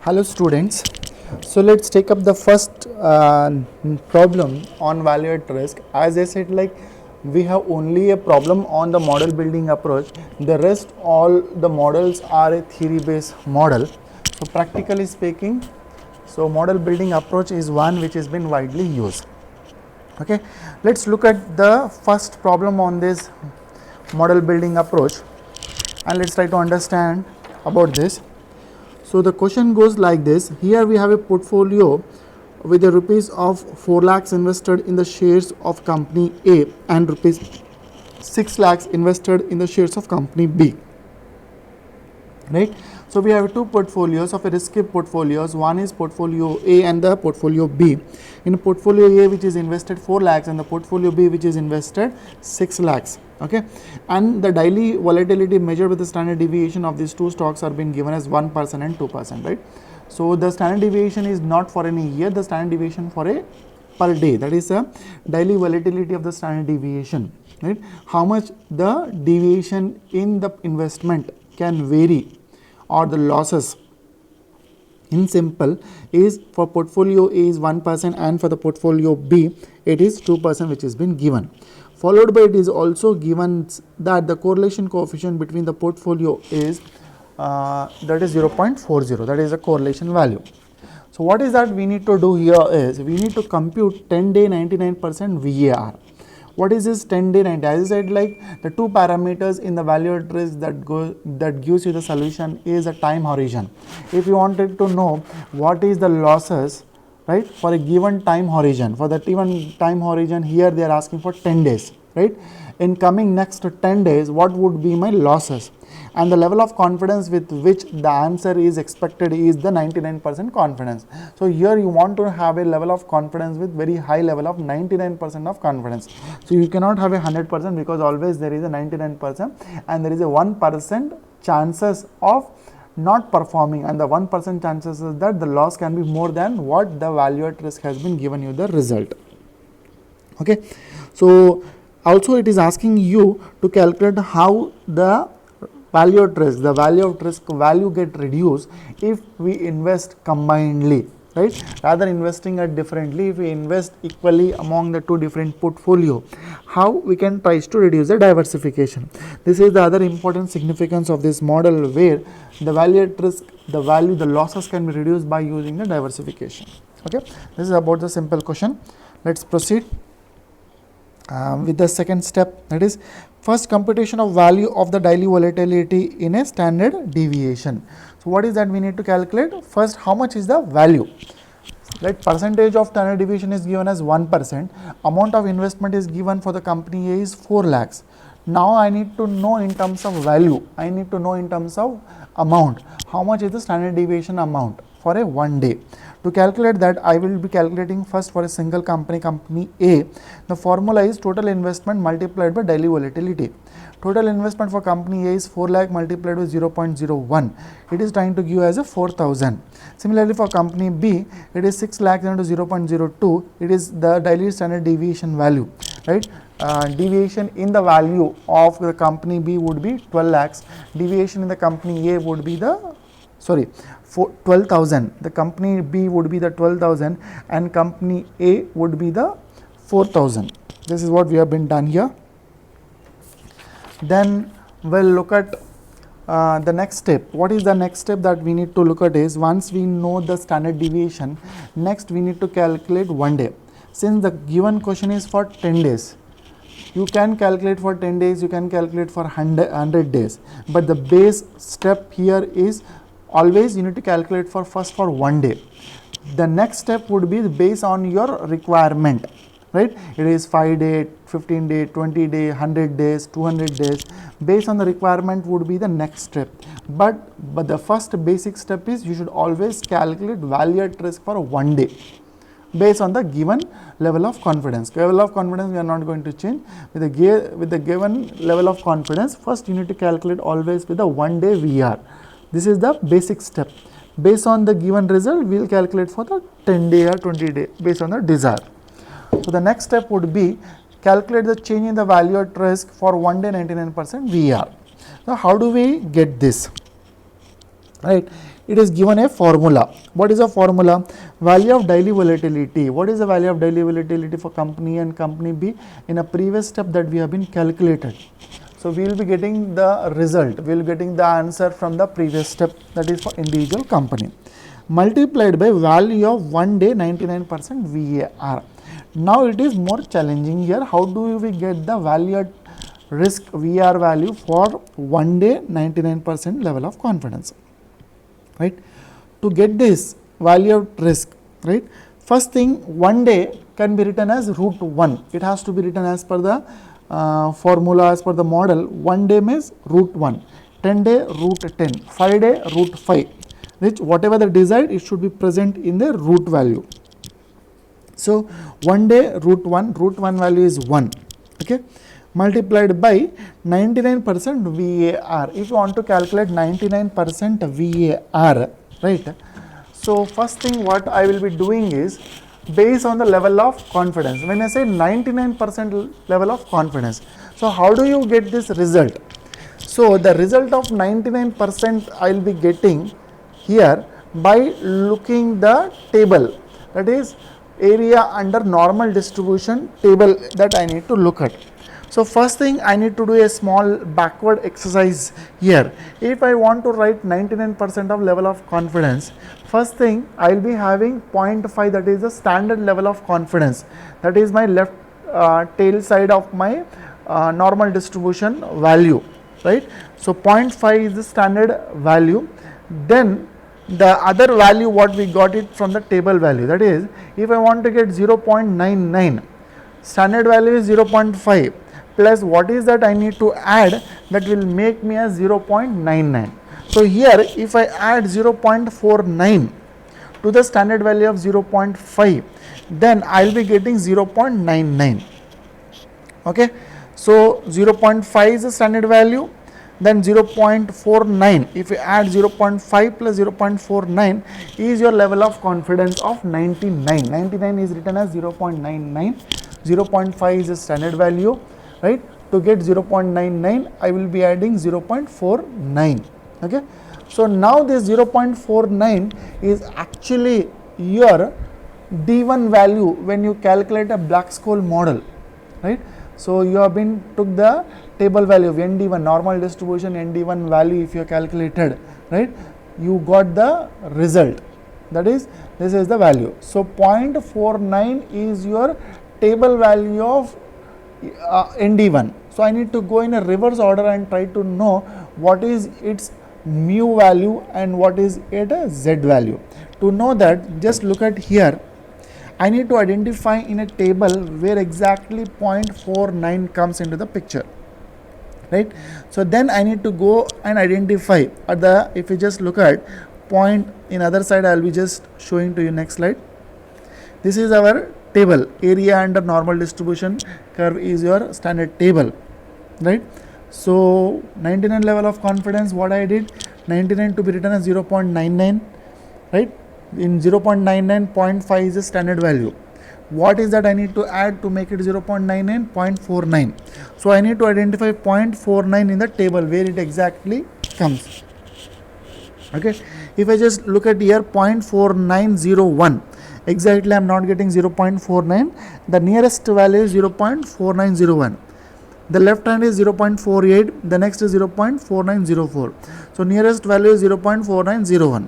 Hello students, so let's take up the first problem on value at risk. As I said, like we have only a problem on the model building approach, the rest all the models are a theory based model. So practically speaking, so model building approach is one which has been widely used. Okay, let's look at the first problem on this model building approach and let's try to understand about this. So the question goes like this. Here we have a portfolio with the rupees of 4 lakhs invested in the shares of company A and rupees 6 lakhs invested in the shares of company B. Right? So we have two portfolios of a risky portfolios. One is portfolio A and the portfolio B. In portfolio A, which is invested 4 lakhs, and the portfolio B, which is invested 6 lakhs. Okay, and the daily volatility measured with the standard deviation of these two stocks are being given as 1% and 2%. Right? So the standard deviation is not for any year. The standard deviation for a per day. That is the daily volatility of the standard deviation. Right? How much the deviation in the investment can vary, or the losses in simple is for portfolio A is 1% and for the portfolio B it is 2% which has been given. Followed by it is also given that the correlation coefficient between the portfolio is that is 0.40, that is a correlation value. So what is that we need to do here is we need to compute 10-day 99% VAR. What is this 10-day 90? As I said, like the two parameters in the value at risk that gives you the solution is a time horizon. If you wanted to know what is the losses, right, for a given time horizon, for that given time horizon here they are asking for 10 days, right? In coming next 10 days, what would be my losses? And the level of confidence with which the answer is expected is the 99% confidence. So here you want to have a level of confidence with very high level of 99% of confidence. So you cannot have a 100% because always there is a 99% and there is a 1% chances of not performing, and the 1% chances is that the loss can be more than what the value at risk has been given you the result. Okay, so also it is asking you to calculate how the value at risk, the value at risk value get reduced if we invest combinedly, right? Rather investing it differently, if we invest equally among the two different portfolio, how we can try to reduce the diversification. This is the other important significance of this model where the value at risk, the losses can be reduced by using the diversification. Okay, this is about the simple question. Let's proceed with the second step, that is first computation of value of the daily volatility in a standard deviation. So what is that we need to calculate? First, how much is the value? Right, percentage of standard deviation is given as 1%. Amount of investment is given for the company A is 4 lakhs. Now I need to know in terms of value, I need to know in terms of amount, how much is the standard deviation amount for a one day. To calculate that, I will be calculating first for a single company, company A. The formula is total investment multiplied by daily volatility. Total investment for company A is 4 lakh multiplied by 0.01. It is trying to give as a 4,000. Similarly, for company B, it is 6 lakhs into 0.02. It is the daily standard deviation value, right? Deviation in the value of the company B would be 12 lakhs. Deviation in the company A would be the 12,000. The company B would be the 12,000 and company A would be the 4,000. This is what we have been done here. Then we'll look at the next step. What is the next step that we need to look at is once we know the standard deviation, next we need to calculate one day. Since the given question is for 10 days, you can calculate for 10 days, you can calculate for 100 days, but the base step here is always you need to calculate for first for one day. The next step would be based on your requirement, right? It is 5 day, 15 day, 20 day, 100 days, 200 days. Based on the requirement would be the next step. But the first basic step is you should always calculate value at risk for one day based on the given level of confidence. Level of confidence we are not going to change. With the given level of confidence, first you need to calculate always with the one day VR. This is the basic step. Based on the given result, we will calculate for the 10 day or 20 day based on the desire. So the next step would be calculate the change in the value at risk for one day 99% VR. Now how do we get this? Right? it is given a formula. What is a formula? Value of daily volatility. What is the value of daily volatility for company A and company B in a previous step that we have been calculated? So we will be getting the result, we will be getting the answer from the previous step, that is for individual company, multiplied by value of 1 day 99% VAR. Now it is more challenging here. How do we get the value at risk VR value for 1 day 99% level of confidence, right? To get this value at risk, right? First thing, 1 day can be written as root 1. It has to be written as per the formula, as per the model. 1 day means root 1, 10 day root 10, 5 day root 5, which whatever the desired, it should be present in the root value. So 1 day root 1 value is 1, okay, multiplied by 99% VAR. If you want to calculate 99% VAR, right? So first thing what I will be doing is based on the level of confidence. When I say 99% level of confidence, so how do you get this result? So the result of 99% I will be getting here by looking the table, that is area under normal distribution table that I need to look at. So first thing, I need to do a small backward exercise here. If I want to write 99% of level of confidence, first thing I will be having 0.5, that is the standard level of confidence, that is my left tail side of my normal distribution value, right? So 0.5 is the standard value. Then the other value what we got it from the table value, that is if I want to get 0.99, standard value is 0.5 plus what is that I need to add, that will make me as 0.99. So here if I add 0.49 to the standard value of 0.5, then I will be getting 0.99, okay. So 0.5 is the standard value, then 0.49, if you add 0.5 plus 0.49 is your level of confidence of 99. 99 is written as 0.99, 0.5 is the standard value, right? To get 0.99 I will be adding 0.49, okay. So now this 0.49 is actually your D1 value when you calculate a Black-Scholes model, right? So you have been took the table value of ND1, normal distribution ND1 value, if you calculated, right, you got the result, that is this is the value. So 0.49 is your table value of ND1. So I need to go in a reverse order and try to know what is its mu value and what is its Z value. To know that, just look at here. I need to identify in a table where exactly 0.49 comes into the picture, right? So then I need to go and identify at the, if you just look at point in other side, I will be just showing to you next slide. This is our table, area under normal distribution curve is your standard table, right? So 99 level of confidence, what I did, 99 to be written as 0.99, right? In 0.99, 0.5 is the standard value. What is that I need to add to make it 0.99? 0.49. So I need to identify 0.49 in the table where it exactly comes, okay. If I just look at here 0.4901, exactly I am not getting 0.49, the nearest value is 0.4901, the left hand is 0.48, the next is 0.4904, so nearest value is 0.4901.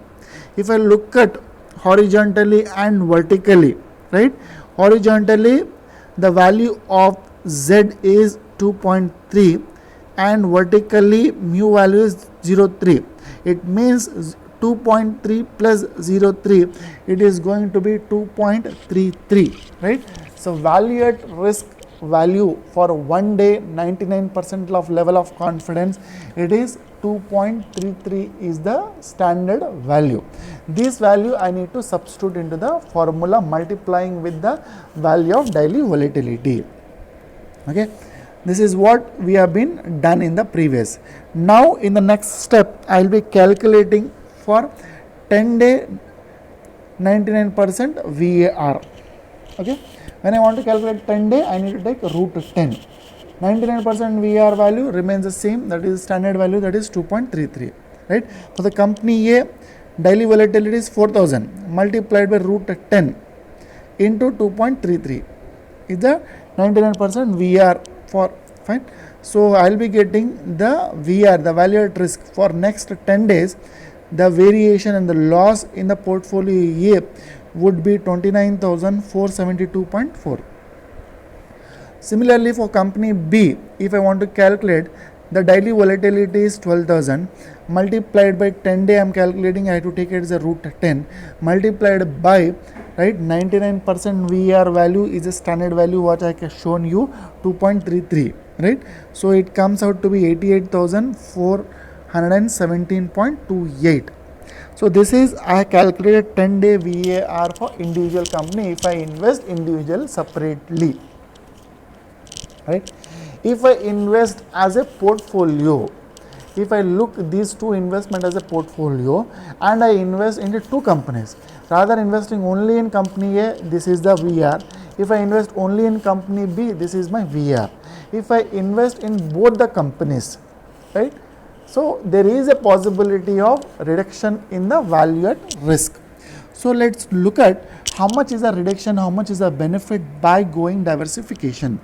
If I look at horizontally and vertically, right, horizontally the value of Z is 2.3 and vertically mu value is 0.3. It means 2.3 plus 0.3, it is going to be 2.33, right? So value at risk value for 1 day 99% of level of confidence, it is 2.33 is the standard value. This value I need to substitute into the formula multiplying with the value of daily volatility, okay. This is what we have been done in the previous. Now in the next step I will be calculating for 10 day 99% VAR, okay. When I want to calculate 10 day, I need to take root 10. 99% VAR value remains the same, that is standard value, that is 2.33, right. For the company A, daily volatility is 4000 multiplied by root 10 into 2.33 is the 99% VR for fine. So I will be getting the VR, the value at risk for next 10 days. The variation and the loss in the portfolio A would be 29,472.4. Similarly, for company B, if I want to calculate, the daily volatility is 12,000 multiplied by 10 day. I am calculating, I have to take it as a root 10 multiplied by, right, 99% VR value is a standard value what I have shown you, 2.33, right. So it comes out to be 88,417.28. So this is, I calculated 10 day VAR for individual company if I invest individual separately, right. If I invest as a portfolio, if I look these two investment as a portfolio and I invest into two companies, rather investing only in company A, this is the VR. If I invest only in company B, this is my VR. If I invest in both the companies, right, so there is a possibility of reduction in the value at risk. So let's look at how much is the reduction, how much is the benefit by going diversification.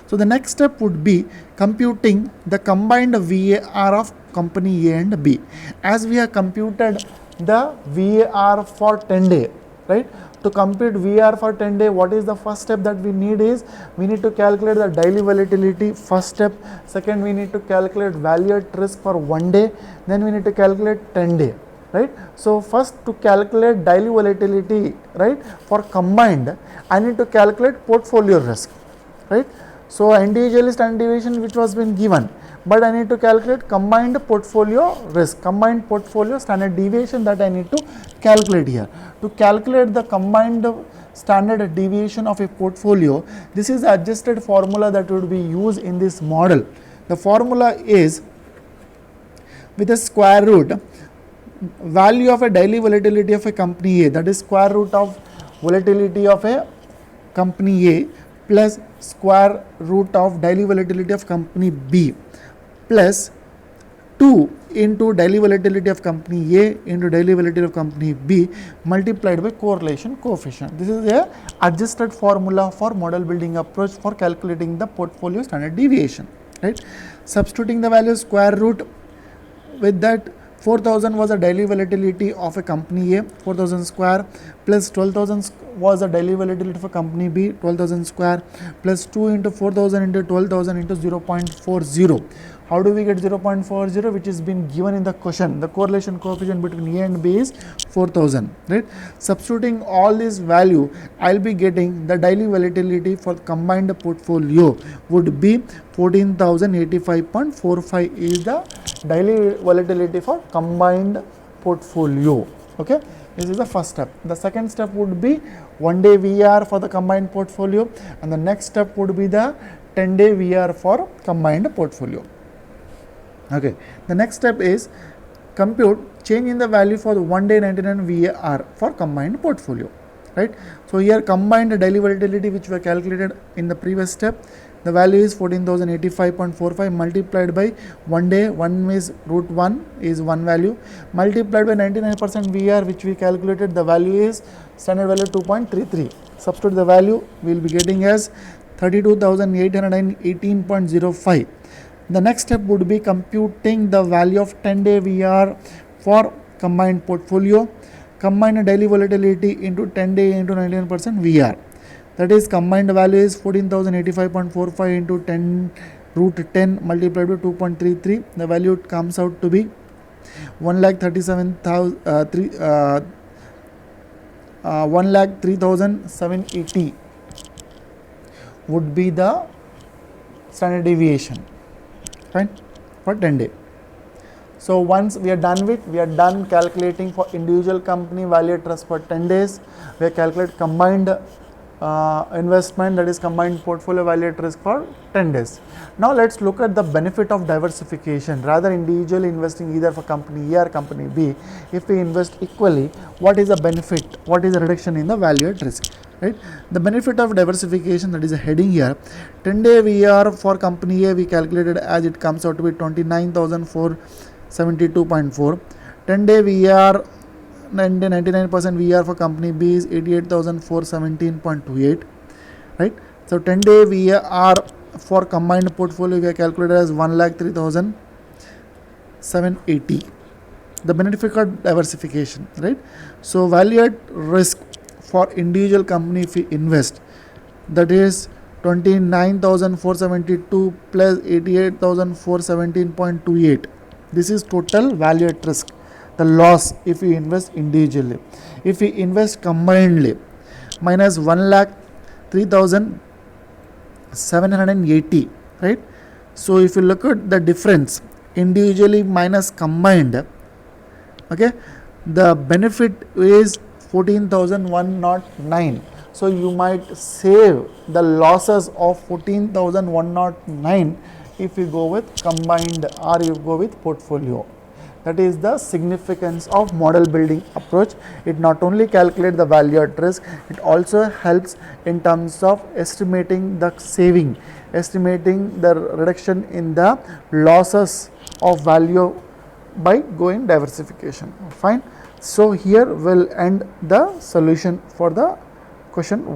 So the next step would be computing the combined VAR of company A and B. As we have computed the VAR for 10 day, right? To compute VAR for 10 day, what is the first step that we need is, we need to calculate the daily volatility, first step. Second, we need to calculate value at risk for 1 day. Then we need to calculate 10 day, right? So first, to calculate daily volatility, right, for combined, I need to calculate portfolio risk, right? So individually standard deviation which was been given, but I need to calculate combined portfolio risk, combined portfolio standard deviation that I need to calculate here. To calculate the combined standard deviation of a portfolio, this is the adjusted formula that would be used in this model. The formula is, with a square root, value of a daily volatility of a company A, that is square root of volatility of a company A plus square root of daily volatility of company B plus 2 into daily volatility of company A into daily volatility of company B multiplied by correlation coefficient. This is a adjusted formula for model building approach for calculating the portfolio standard deviation, right. Substituting the value square root, with that 4,000 was the daily volatility of a company A, 4,000 square, plus 12,000 was the daily volatility of a company B, 12,000 square, plus 2 into 4,000 into 12,000 into 0.40. How do we get 0.40, which is been given in the question? The correlation coefficient between A and B is 4,000, right. Substituting all this value, I will be getting the daily volatility for combined portfolio would be 14,085.45 is the daily volatility for combined portfolio. Okay, this is the first step. The second step would be 1 day VR for the combined portfolio, and the next step would be the 10 day VR for combined portfolio. Okay, the next step is compute change in the value for the 1 day 99 VAR for combined portfolio, right. So here combined daily volatility which were calculated in the previous step, the value is 14,085.45 multiplied by 1 day, 1 is root 1 is 1 value, multiplied by 99% VR which we calculated, the value is standard value 2.33. Substitute the value, we will be getting as 32,818.05. The next step would be computing the value of 10 day VR for combined portfolio, combined daily volatility into 10 day into 99% VR. That is combined value is 14,085.45 into 10 root 10 multiplied by 2.33. The value comes out to be 1,03,780 would be the standard deviation, fine, for 10 day. So once we are done calculating for individual company value at risk for 10 days, we have calculated combined investment, that is combined portfolio value at risk for 10 days. Now let's look at the benefit of diversification, rather individually investing either for company A or company B. If we invest equally, what is the benefit, what is the reduction in the value at risk, right. The benefit of diversification, that is a heading here. 10 day VR for company A we calculated as it comes out to be 29,472.4. 10 day VR 99% VR for company B is 88,417.28, right? So 10-day VR for combined portfolio we are calculated as 1,03,780. The benefit of diversification, right? So value at risk for individual company if we invest, that is 29,472 plus 88,417.28. This is total value at risk, the loss if we invest individually. If we invest combinedly, minus 1,03,780, right? So if you look at the difference, individually minus combined, okay, the benefit is 14,109. So you might save the losses of 14,109 if you go with combined or you go with portfolio. That is the significance of model building approach. It not only calculates the value at risk, it also helps in terms of estimating the saving, estimating the reduction in the losses of value by going diversification. Fine. So here we'll end the solution for the question 1.